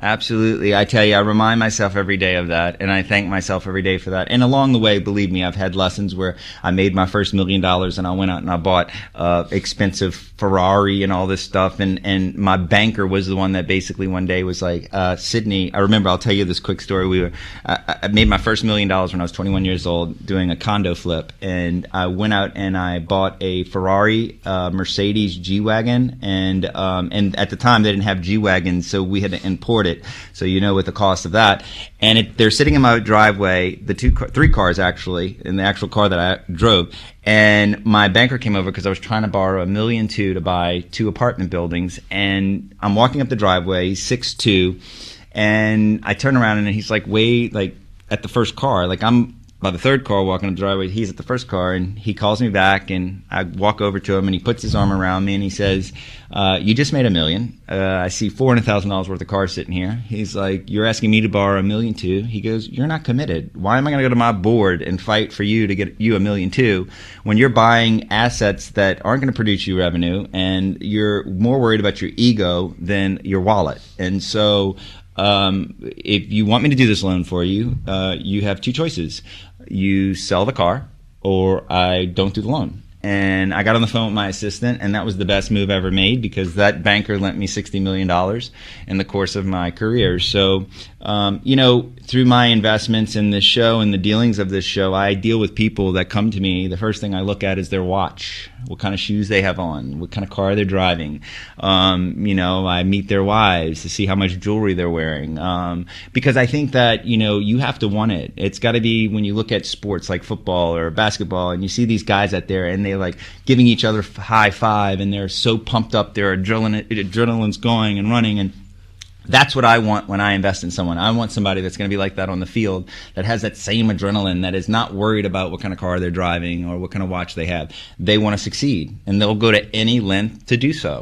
Absolutely. I tell you, I remind myself every day of that, and I thank myself every day for that. And along the way, believe me, I've had lessons where I made my first $1 million and I went out and I bought expensive Ferrari and all this stuff. And my banker was the one that basically one day was like, Sidney, I remember, I'll tell you this quick story. I made my first $1 million when I was 21 years old doing a condo flip. And I went out and I bought a Ferrari, Mercedes G-Wagon. And at the time they didn't have G-Wagons, so we had to import it. So with the cost of that, and they're sitting in my driveway, three cars actually, in the actual car that I drove. And my banker came over because I was trying to borrow $1.2 million to buy 2 apartment buildings. And I'm walking up the driveway, he's 6'2", and I turn around and he's like at the first car, like I'm by the third car walking up the driveway, he's at the first car, and he calls me back, and I walk over to him, and he puts his arm around me, and he says, you just made $1 million. I see $400,000 worth of cars sitting here. He's like, you're asking me to borrow $1.2 million. He goes, you're not committed. Why am I going to go to my board and fight for you to get you $1.2 million when you're buying assets that aren't going to produce you revenue, and you're more worried about your ego than your wallet? And so if you want me to do this loan for you, you have 2 choices. You sell the car, or I don't do the loan. And I got on the phone with my assistant, and that was the best move I ever made, because that banker lent me $60 million in the course of my career. So, through my investments in this show and the dealings of this show, I deal with people that come to me. The first thing I look at is their watch, what kind of shoes they have on, what kind of car they're driving. I meet their wives to see how much jewelry they're wearing. Because I think that, you have to want it. It's got to be, when you look at sports like football or basketball, and you see these guys out there and they're like giving each other high five, and they're so pumped up, their adrenaline's going and running, and that's what I want when I invest in someone. I want somebody that's going to be like that on the field, that has that same adrenaline, that is not worried about what kind of car they're driving or what kind of watch they have. They want to succeed, and they'll go to any length to do so.